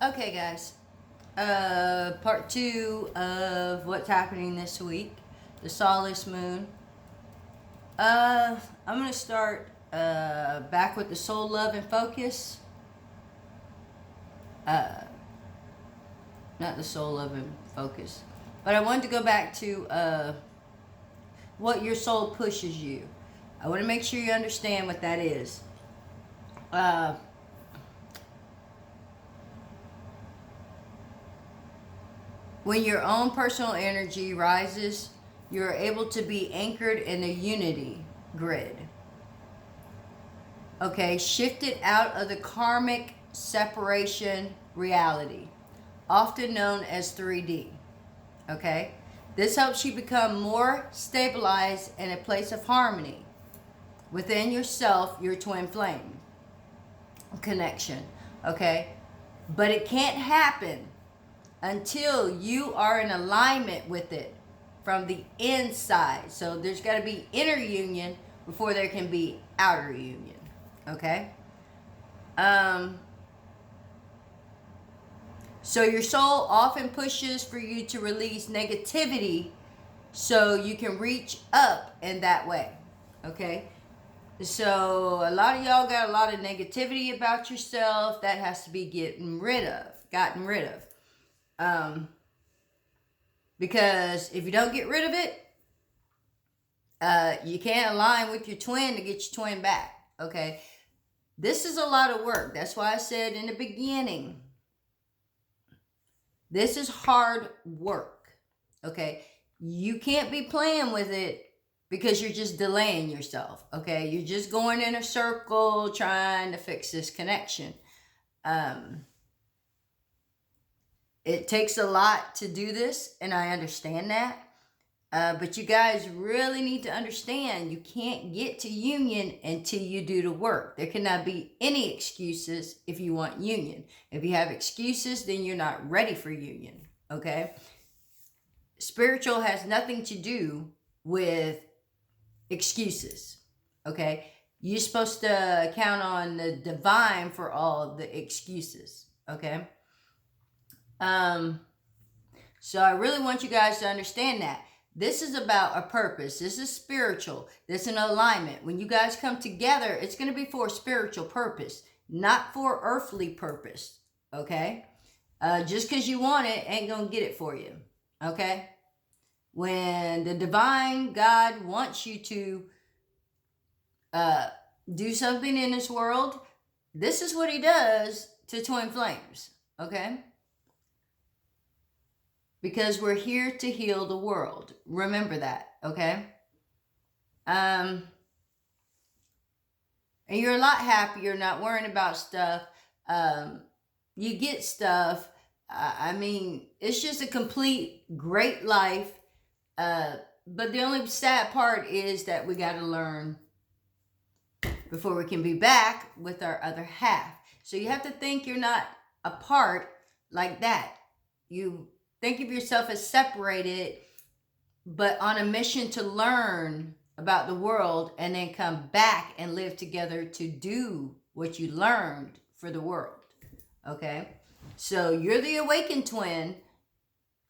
Okay, guys. Part two of what's happening this week, the Solace Moon. I'm gonna start back with the soul, love, and focus. Uh, Not the soul, love, and focus, but I wanted to go back to what your soul pushes you. I want to make sure you understand what that is. Uh, when your own personal energy rises, you're able to be anchored in a unity grid. Okay, shifted out of the karmic separation reality, often known as 3D. Okay, this helps you become more stabilized in a place of harmony within yourself, your twin flame connection. Okay, but it can't happen until you are in alignment with it from the inside. So there's got to be inner union before there can be outer union. Okay? So your soul often pushes for you to release negativity so you can reach up in that way. Okay? So a lot of y'all got a lot of negativity about yourself that has to be gotten rid of. Because if you don't get rid of it, you can't align with your twin to get your twin back. Okay? This is a lot of work. That's why I said in the beginning, this is hard work. Okay? You can't be playing with it because you're just delaying yourself. Okay? You're just going in a circle trying to fix this connection. It takes a lot to do this, and I understand that. But you guys really need to understand you can't get to union until you do the work. There cannot be any excuses if you want union. If you have excuses, then you're not ready for union. Okay? Spiritual has nothing to do with excuses. Okay? You're supposed to count on the divine for all the excuses. Okay? So I really want you guys to understand that. This is about a purpose. This is spiritual. This is an alignment. When you guys come together, it's going to be for a spiritual purpose, not for earthly purpose. Okay? Just because you want it ain't going to get it for you. Okay? When the divine God wants you to do something in this world, this is what he does to twin flames. Okay? Because we're here to heal the world. Remember that, okay? And you're a lot happier, not worrying about stuff. You get stuff. I mean, it's just a complete great life. But the only sad part is that we got to learn before we can be back with our other half. So you have to think you're not apart like that. You think of yourself as separated, but on a mission to learn about the world and then come back and live together to do what you learned for the world. Okay? So you're the awakened twin.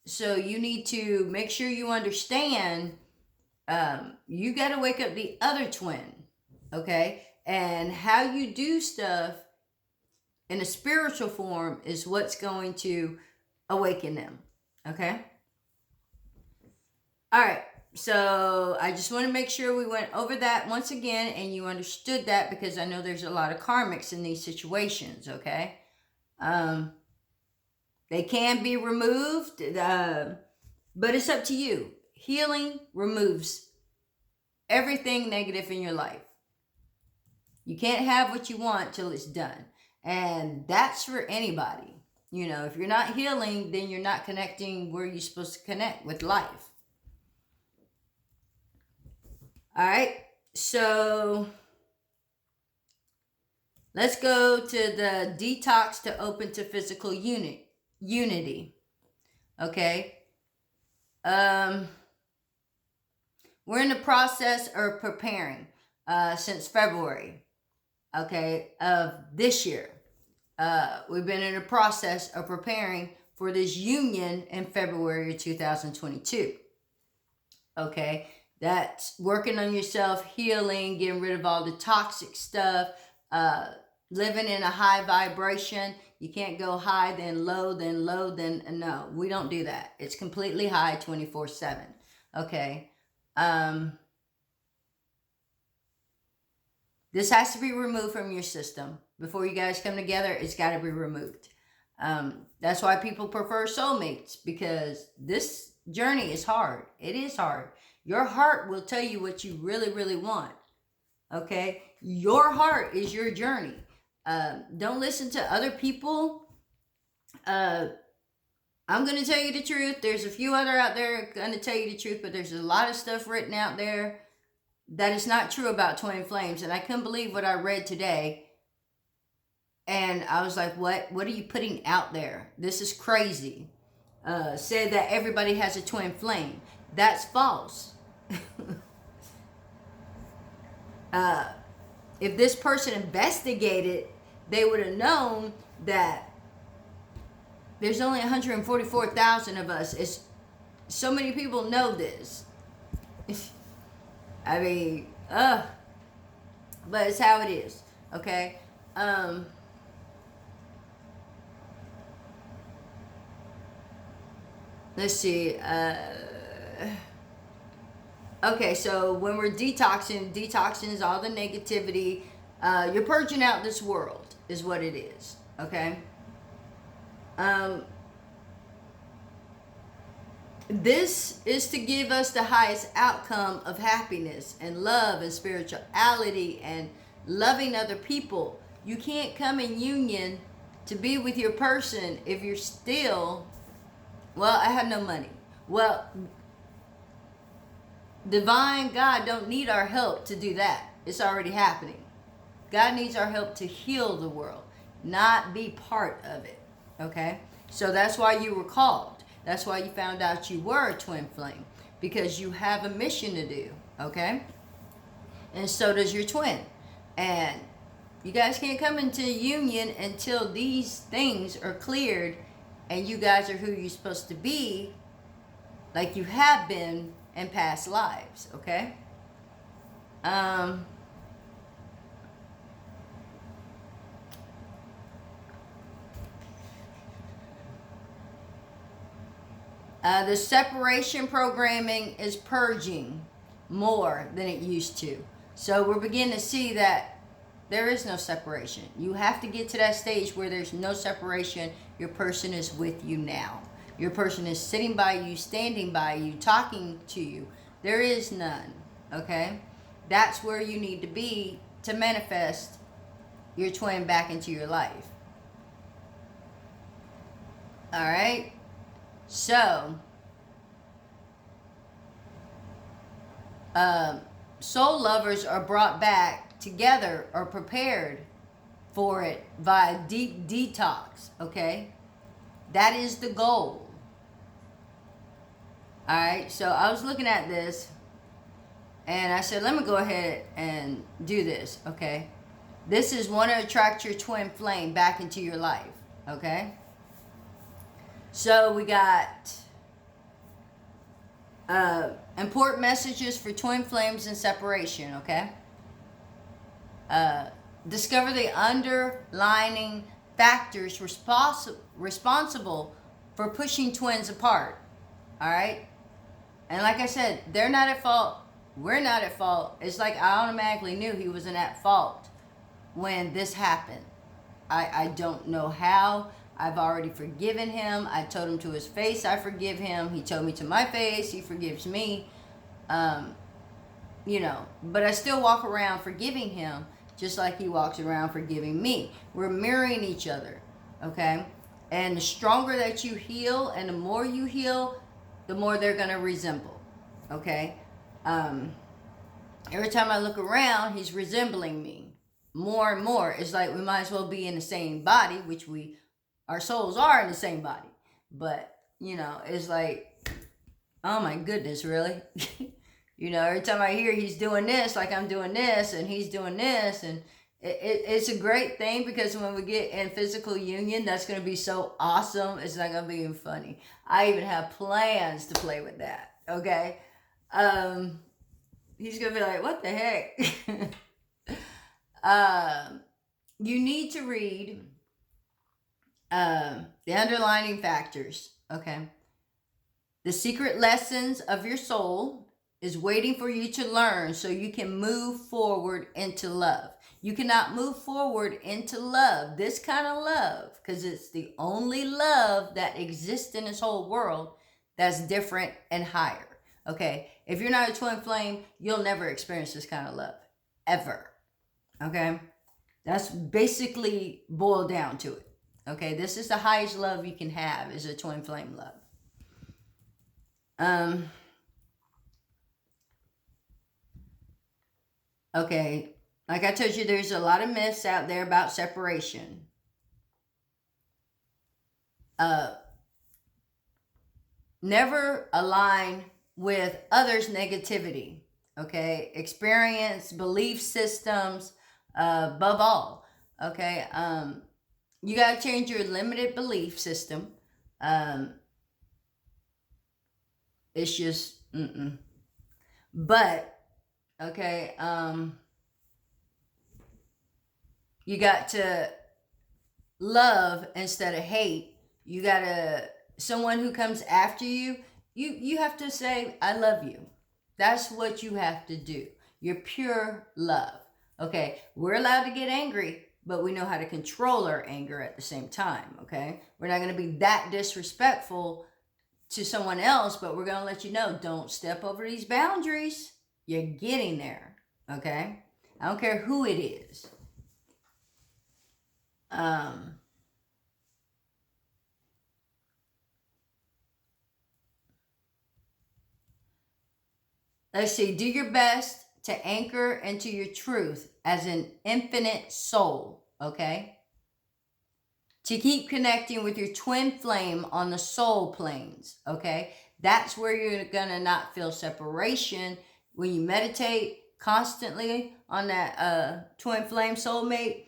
So you need to make sure you understand you got to wake up the other twin. Okay? And how you do stuff in a spiritual form is what's going to awaken them. Okay? All right. So I just want to make sure we went over that once again and you understood that, because I know there's a lot of karmics in these situations. Okay? They can be removed, but it's up to you. Healing removes everything negative in your life. You can't have what you want till it's done. And that's for anybody. You know, if you're not healing, then you're not connecting where you're supposed to connect with life. All right. So let's go to the detox to open to physical unity. Okay. We're in the process of preparing since February, okay, of this year. We've been in the process of preparing for this union in February of 2022. Okay, that's working on yourself, healing, getting rid of all the toxic stuff, living in a high vibration. You can't go high, then low, then low, then no. We don't do that. It's completely high 24/7. Okay. This has to be removed from your system. Before you guys come together, it's got to be removed. That's why people prefer soulmates, because this journey is hard. It is hard. Your heart will tell you what you really, really want. Okay? Your heart is your journey. Don't listen to other people. I'm going to tell you the truth. There's a few other out there going to tell you the truth, but there's a lot of stuff written out there that is not true about twin flames. And I couldn't believe what I read today. And I was like, what are you putting out there? This is crazy. Said that everybody has a twin flame. That's false. If this person investigated, they would have known that there's only 144,000 of us. It's so many people know this. I mean, but it's how it is. Okay. Let's see. Okay, so when we're detoxing is all the negativity. You're purging out this world is what it is. Okay. This is to give us the highest outcome of happiness and love and spirituality and loving other people. You can't come in union to be with your person if you're still, well, I have no money. Well, divine God don't need our help to do that. It's already happening. God needs our help to heal the world, not be part of it. Okay? So that's why you were called. That's why you found out you were a twin flame, because you have a mission to do. Okay? And so does your twin. And you guys can't come into union until these things are cleared and you guys are who you're supposed to be, like you have been in past lives. Okay? The separation programming is purging more than it used to. So we're beginning to see that there is no separation. You have to get to that stage where there's no separation. Your person is with you now. Your person is sitting by you, standing by you, talking to you. There is none. Okay? That's where you need to be to manifest your twin back into your life. All right? So, soul lovers are brought back together or prepared for it via deep detox, okay? That is the goal. All right, so I was looking at this and I said, let me go ahead and do this, okay? This is want to attract your twin flame back into your life, okay? So we got important messages for twin flames and separation, okay? Discover the underlying factors responsible for pushing twins apart, all right? And like I said, they're not at fault. We're not at fault. It's like I automatically knew he wasn't at fault when this happened. I don't know how. I've already forgiven him. I told him to his face I forgive him. He told me to my face he forgives me. You know, but I still walk around forgiving him just like he walks around forgiving me. We're mirroring each other, okay? And the stronger that you heal and the more you heal, the more they're going to resemble, okay? Every time I look around, he's resembling me more and more. It's like we might as well be in the same body, which our souls are in the same body. But, you know, it's like, oh my goodness, really? You know, every time I hear he's doing this, like I'm doing this, and he's doing this, and It's a great thing because when we get in physical union, that's going to be so awesome. It's not going to be even funny. I even have plans to play with that. Okay. Um, he's going to be like, what the heck? You need to read the underlining factors. Okay. The secret lessons of your soul is waiting for you to learn so you can move forward into love. You cannot move forward into love, this kind of love, because it's the only love that exists in this whole world that's different and higher. Okay? If you're not a twin flame, you'll never experience this kind of love. Ever. Okay? That's basically boiled down to it. Okay? This is the highest love you can have, is a twin flame love. Okay, like I told you, there's a lot of myths out there about separation. Never align with others' negativity. Okay, experience, belief systems, above all. Okay, you got to change your limited belief system. It's just, But, okay, you got to love instead of hate. You got to, someone who comes after you, you have to say, I love you. That's what you have to do. You're pure love. Okay, we're allowed to get angry, but we know how to control our anger at the same time. Okay, we're not going to be that disrespectful to someone else, but we're going to let you know, don't step over these boundaries. You're getting there. Okay, I don't care who it is. Let's see, do your best to anchor into your truth as an infinite soul, okay? To keep connecting with your twin flame on the soul planes, okay? That's where you're gonna not feel separation. When you meditate constantly on that twin flame soulmate,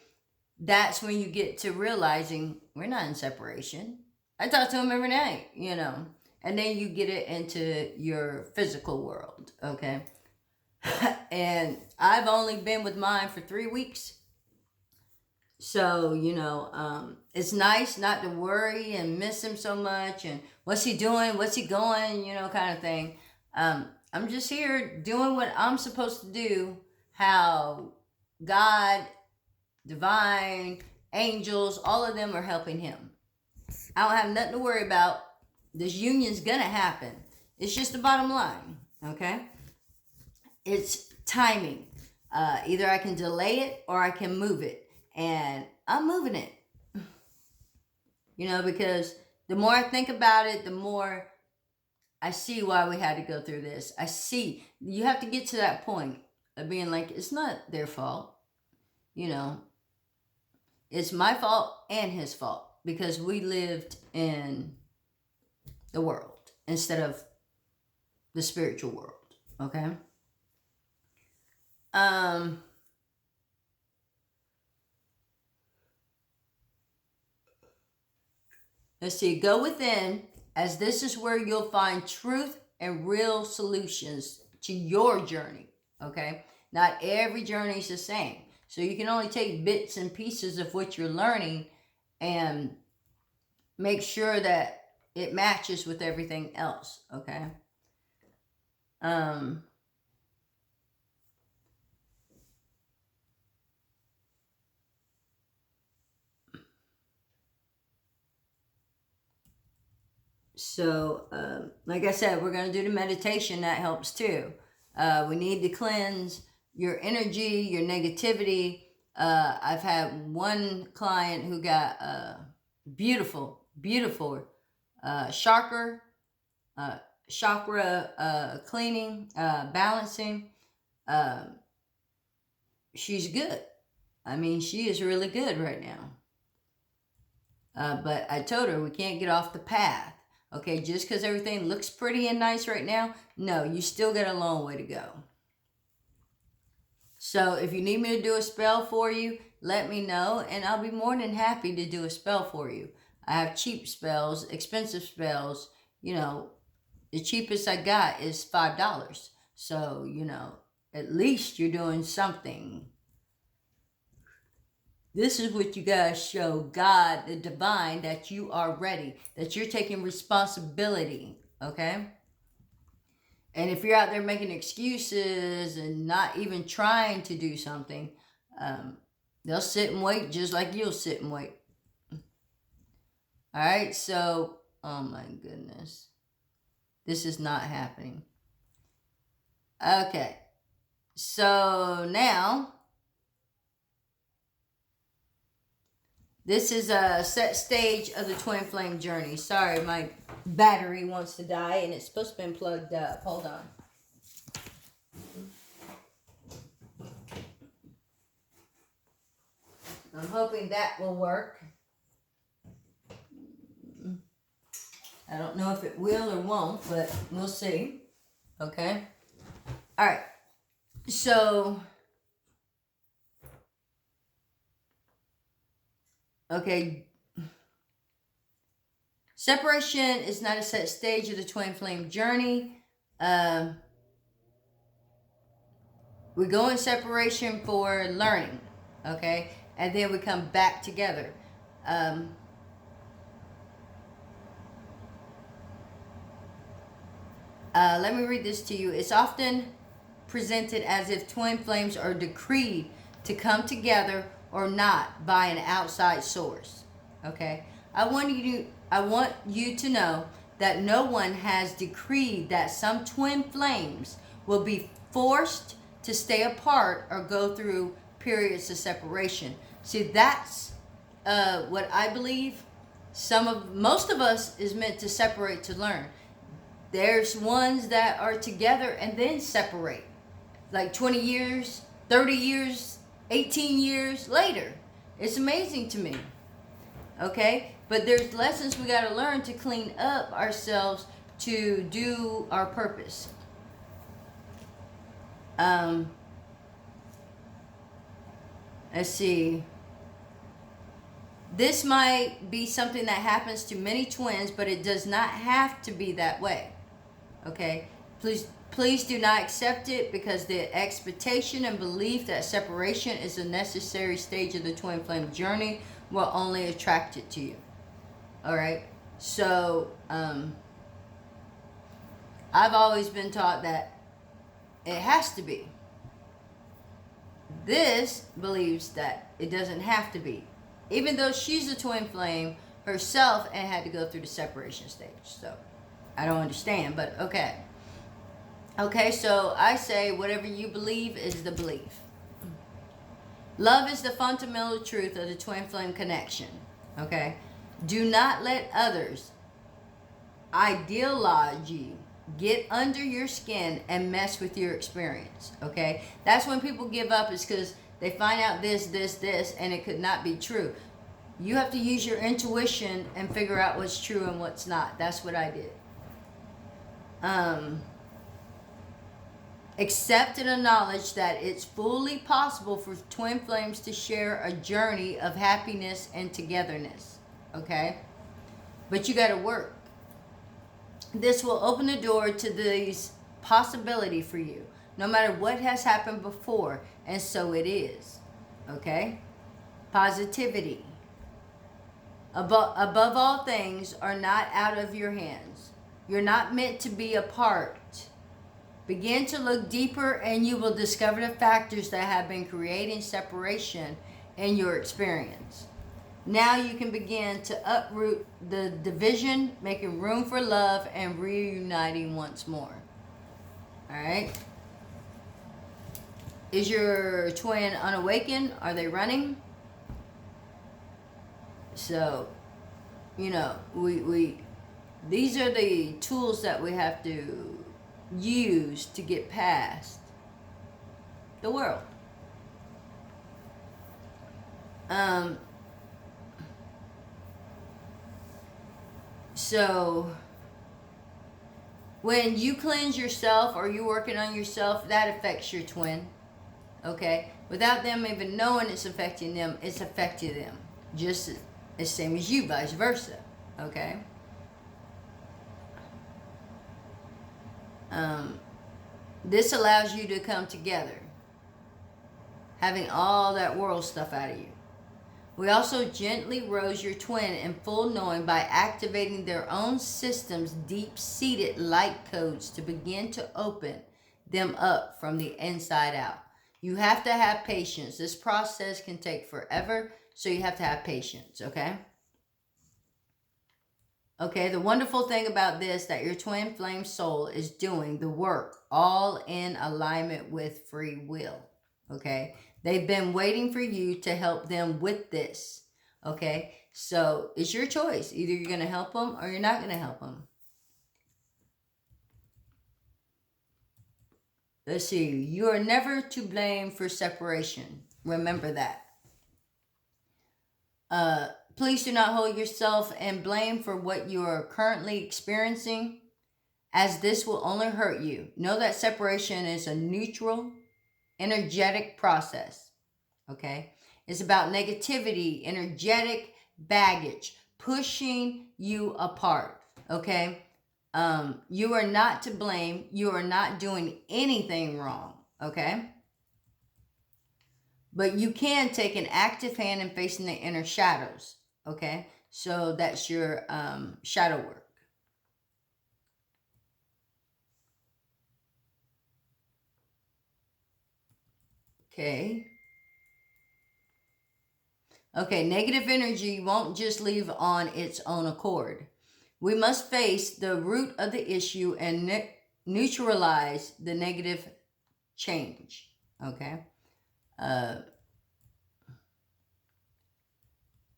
that's when you get to realizing we're not in separation. I talk to him every night, you know. And then you get it into your physical world, okay? And I've only been with mine for 3 weeks. So, you know, it's nice not to worry and miss him so much. And what's he doing? What's he going? You know, kind of thing. I'm just here doing what I'm supposed to do. How God, divine, angels, all of them are helping him. I don't have nothing to worry about. This union's gonna happen. It's just the bottom line, okay? It's timing. Either I can delay it or I can move it. And I'm moving it. You know, because the more I think about it, the more I see why we had to go through this. I see. You have to get to that point of being like, it's not their fault. You know, it's my fault and his fault because we lived in the world instead of the spiritual world, okay? Let's see, go within, as this is where you'll find truth and real solutions to your journey, okay? Not every journey is the same. So you can only take bits and pieces of what you're learning and make sure that it matches with everything else, okay? So, like I said, we're going to do the meditation. That helps too. We need to cleanse your energy, your negativity. I've had one client who got beautiful chakra cleaning, balancing. She's good. I mean, she is really good right now. But I told her we can't get off the path. Okay, just because everything looks pretty and nice right now, no, you still got a long way to go. So if you need me to do a spell for you, let me know, and I'll be more than happy to do a spell for you. I have cheap spells, expensive spells. You know, the cheapest I got is $5. So, you know, at least you're doing something. This is what you guys show God, the divine, that you are ready, that you're taking responsibility, okay? And if you're out there making excuses and not even trying to do something, they'll sit and wait just like you'll sit and wait. All right, so, oh my goodness. This is not happening. Okay, so now, this is a set stage of the twin flame journey. Sorry, my battery wants to die and it's supposed to have been plugged up. Hold on. I'm hoping that will work. I don't know if it will or won't, but we'll see. Okay? All right. So, okay. Separation is not a set stage of the twin flame journey. We go in separation for learning, okay? And then we come back together. Let me read this to you. It's often presented as if twin flames are decreed to come together or not by an outside source. Okay? I want you to know that no one has decreed that some twin flames will be forced to stay apart or go through periods of separation. See, that's what I believe. Most of us is meant to separate to learn. There's ones that are together and then separate. Like 20 years, 30 years, 18 years later. It's amazing to me. Okay? But there's lessons we got to learn to clean up ourselves to do our purpose. Let's see. This might be something that happens to many twins, but it does not have to be that way. Okay? Please do not accept it, because the expectation and belief that separation is a necessary stage of the twin flame journey will only attract it to you. All right? So, I've always been taught that it has to be. This believes that it doesn't have to be. Even though she's a twin flame herself and had to go through the separation stage. So, I don't understand, but okay. Okay, so I say whatever you believe is the belief. Love is the fundamental truth of the twin flame connection. Okay? Do not let others' ideology get under your skin and mess with your experience. Okay? That's when people give up, is because they find out this, and it could not be true. You have to use your intuition and figure out what's true and what's not. That's what I did. Accept and acknowledge that it's fully possible for twin flames to share a journey of happiness and togetherness. Okay? But you got to work. This will open the door to these possibility for you, no matter what has happened before, and so it is. Okay? Positivity. Above all things are not out of your hands. You're not meant to be apart. Begin to look deeper and you will discover the factors that have been creating separation in your experience. Now you can begin to uproot the division, making room for love and reuniting once more. Alright? Is your twin unawakened? Are they running? So, you know, these are the tools that we have to use to get past the world. So when you cleanse yourself or you're working on yourself, that affects your twin. Okay? Without them even knowing it's affecting them, it's affecting them. Just the same as you, vice versa. Okay? This allows you to come together, having all that world stuff out of you. We also gently rose your twin in full knowing by activating their own system's deep-seated light codes to begin to open them up from the inside out. You have to have patience. This process can take forever, so you have to have patience, okay? Okay, the wonderful thing about this, that your twin flame soul is doing the work, all in alignment with free will, okay? They've been waiting for you to help them with this, okay? So it's your choice. Either you're going to help them or you're not going to help them. Let's see. You are never to blame for separation. Remember that. Please do not hold yourself in blame for what you are currently experiencing, as this will only hurt you. Know that separation is a neutral, energetic process. Okay? It's about negativity, energetic baggage, pushing you apart. Okay? You are not to blame. You are not doing anything wrong. Okay? But you can take an active hand in facing the inner shadows. Okay? So that's your shadow work. Okay. Okay, negative energy won't just leave on its own accord. We must face the root of the issue and neutralize the negative change. Okay?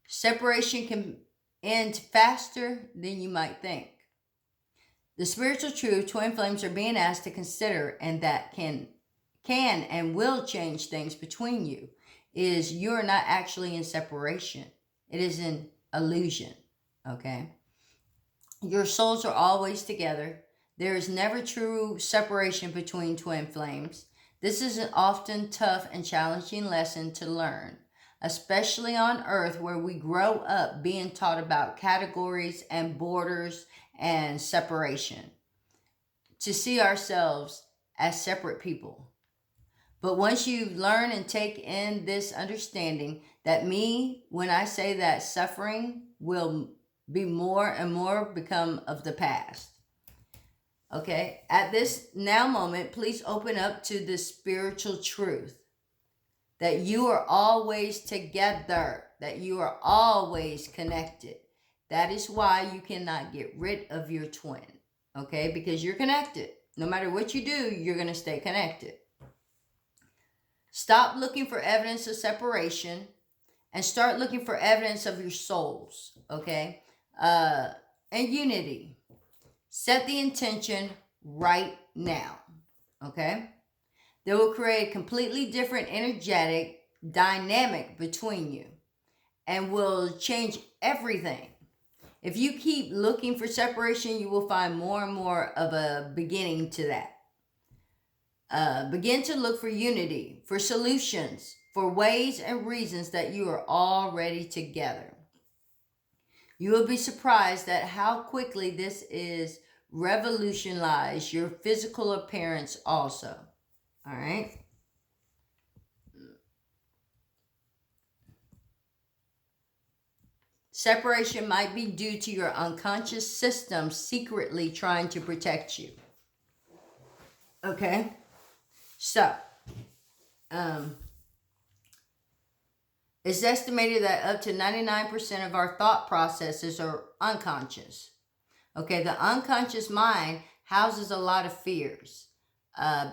Separation can end faster than you might think. The spiritual truth twin flames are being asked to consider, and that can and will change things between you, is you are not actually in separation. It is an illusion. Okay? Your souls are always together. There is never true separation between twin flames. This is an often tough and challenging lesson to learn, especially on Earth, where we grow up being taught about categories and borders and separation, to see ourselves as separate people. But once you learn and take in this understanding, that when I say that suffering will be more and more become of the past. Okay, at this now moment, please open up to the spiritual truth that you are always together, that you are always connected. That is why you cannot get rid of your twin, okay? Because you're connected. No matter what you do, you're going to stay connected. Stop looking for evidence of separation and start looking for evidence of your souls, okay? And unity. Set the intention right now, okay? That will create a completely different energetic dynamic between you and will change everything. If you keep looking for separation, you will find more and more of a beginning to that. Begin to look for unity, for solutions, for ways and reasons that you are already together. You will be surprised at how quickly this is revolutionize your physical appearance also. All right? Separation might be due to your unconscious system secretly trying to protect you. Okay? So, it's estimated that up to 99% of our thought processes are unconscious. Okay, the unconscious mind houses a lot of fears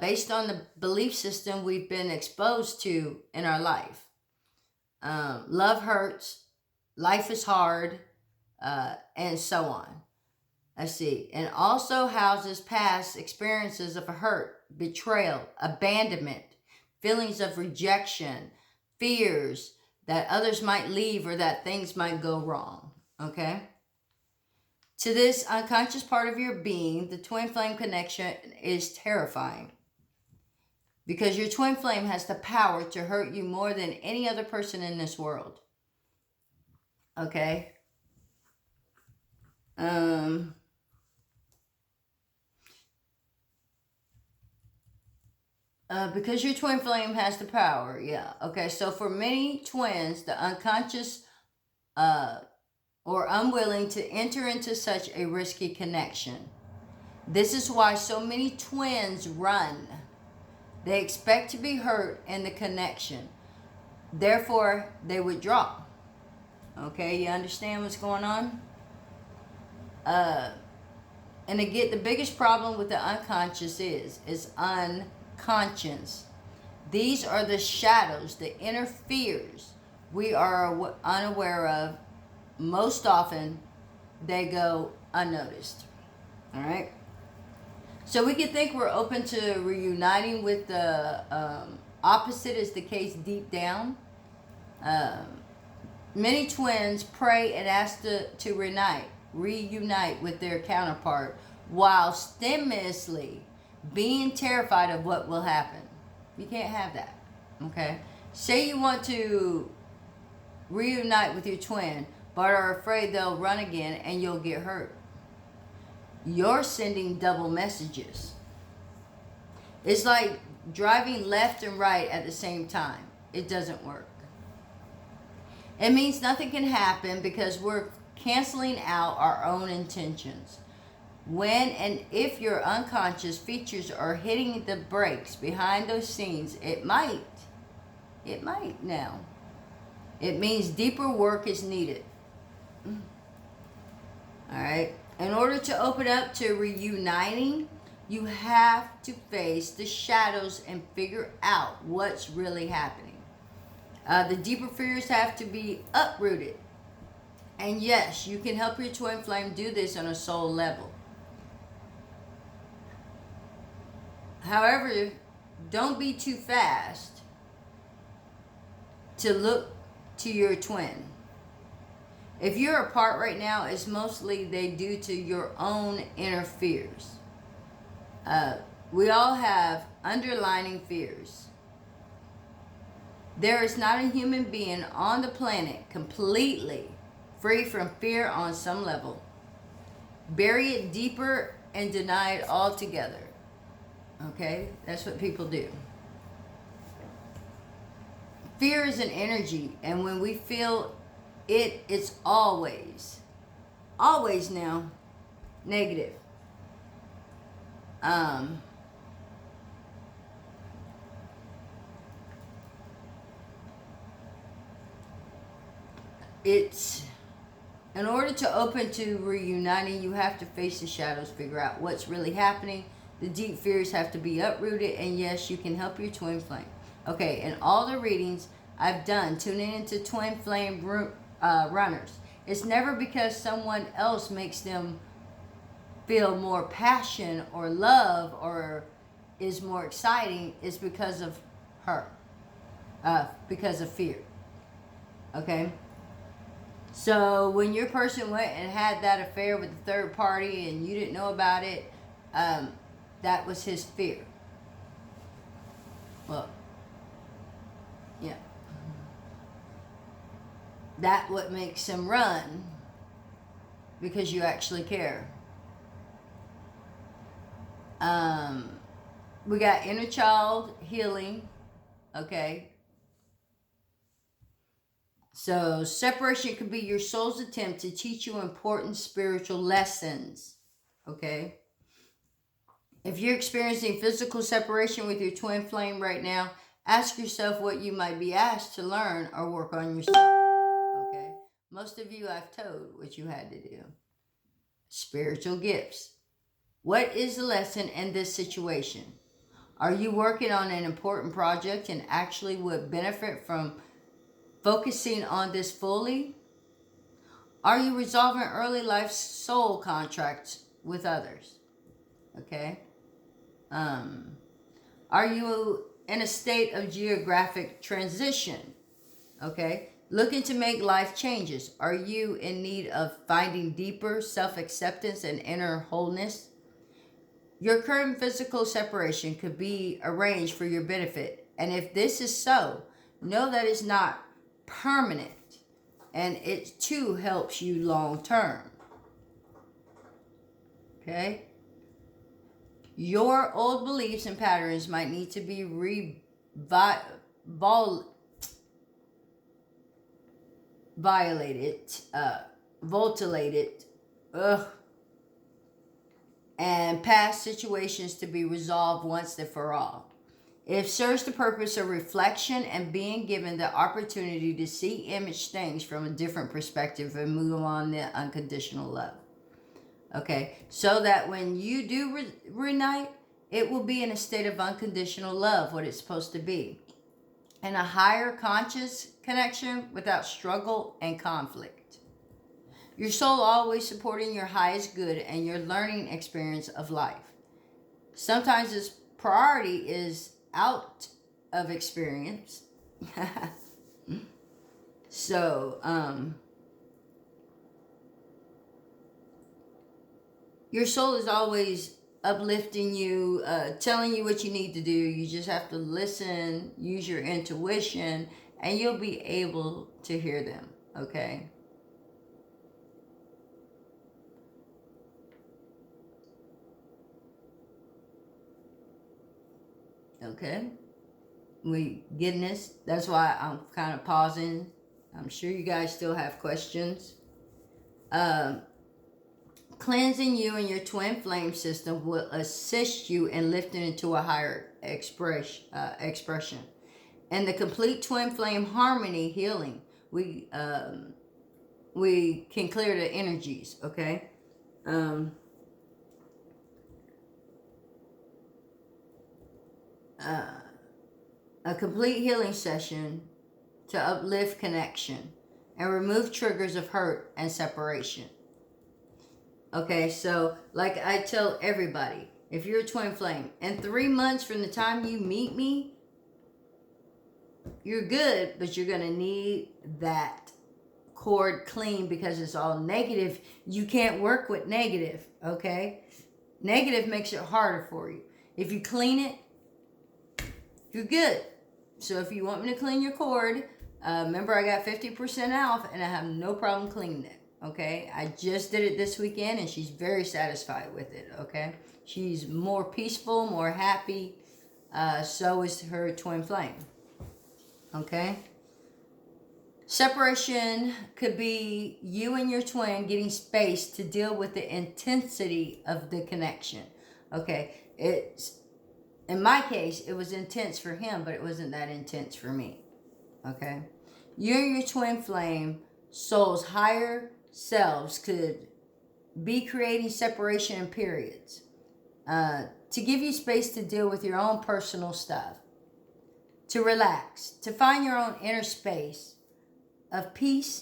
based on the belief system we've been exposed to in our life. Love hurts, life is hard, and so on. Let's see. And also houses past experiences of hurt, betrayal, abandonment, feelings of rejection, fears that others might leave or that things might go wrong. Okay? To this unconscious part of your being, the twin flame connection is terrifying. because your twin flame has the power to hurt you more than any other person in this world. Okay? Because your twin flame has the power, yeah. Okay, so for many twins, the unconscious or unwilling to enter into such a risky connection. This is why so many twins run. They expect to be hurt in the connection. Therefore, they withdraw. Okay, you understand what's going on? And again, the biggest problem with the unconscious is unconscious. These are the shadows, the inner fears we are unaware of. Most often, they go unnoticed. All right? So we can think we're open to reuniting with the opposite is the case deep down. Many twins pray and ask to reunite with their counterpart while stimulously being terrified of what will happen. You can't have that. Okay? Say you want to reunite with your twin, but are afraid they'll run again and you'll get hurt. You're sending double messages. It's like driving left and right at the same time. It doesn't work. It means nothing can happen because we're canceling out our own intentions. When and if your unconscious features are hitting the brakes behind those scenes, it might now. It means deeper work is needed. All right. In order to open up to reuniting, you have to face the shadows and figure out what's really happening. The deeper fears have to be uprooted. And yes, you can help your twin flame do this on a soul level. However, don't be too fast to look to your twin. If you're apart right now, it's mostly they due to your own inner fears. We all have underlying fears. There is not a human being on the planet completely free from fear on some level. Bury it deeper and deny it altogether. Okay? That's what people do. Fear is an energy, and when we feel it, it's always now, negative. It's in order to open to reuniting, you have to face the shadows, figure out what's really happening. The deep fears have to be uprooted, and yes, you can help your twin flame. Okay, in all the readings I've done, tuning into twin flame runners, it's never because someone else makes them feel more passion or love or is more exciting. It's because of her, because of fear. Okay? So when your person went and had that affair with the third party and you didn't know about it, that was his fear. Well, yeah. That's what makes him run, because you actually care. We got inner child healing. Okay. So separation could be your soul's attempt to teach you important spiritual lessons. Okay. If you're experiencing physical separation with your twin flame right now, ask yourself what you might be asked to learn or work on yourself. Okay. Most of you I've told what you had to do. Spiritual gifts. What is the lesson in this situation? Are you working on an important project and actually would benefit from focusing on this fully? Are you resolving early life soul contracts with others? Okay. Are you in a state of geographic transition? Okay. Looking to make life changes. Are you in need of finding deeper self-acceptance and inner wholeness? Your current physical separation could be arranged for your benefit. And if this is so, know that it's not permanent, and it too helps you long term. Okay? Your old beliefs and patterns might need to be ventilated, and past situations to be resolved once and for all. It serves the purpose of reflection and being given the opportunity to see image things from a different perspective and move on to unconditional love. Okay, so that when you do reunite, it will be in a state of unconditional love, what it's supposed to be, and a higher conscious connection without struggle and conflict. Your soul always supporting your highest good and your learning experience of life. Sometimes its priority is out of experience. So, your soul is always uplifting you, telling you what you need to do. You just have to listen, use your intuition, and you'll be able to hear them, okay? Okay? We getting this? That's why I'm kind of pausing. I'm sure you guys still have questions. Cleansing you and your twin flame system will assist you in lifting into a higher expression. And the complete twin flame harmony healing, we can clear the energies, okay? A complete healing session to uplift connection and remove triggers of hurt and separation. Okay, so like I tell everybody, if you're a twin flame, in 3 months from the time you meet me, you're good, but you're going to need that cord clean because it's all negative. You can't work with negative, okay? Negative makes it harder for you. If you clean it, you're good. So if you want me to clean your cord, remember I got 50% off and I have no problem cleaning it. Okay, I just did it this weekend and she's very satisfied with it. Okay, she's more peaceful, more happy. So is her twin flame. Okay, separation could be you and your twin getting space to deal with the intensity of the connection. Okay, it's in my case, it was intense for him, but it wasn't that intense for me. Okay, you and your twin flame soul's higher selves could be creating separation in periods to give you space to deal with your own personal stuff, to relax, to find your own inner space of peace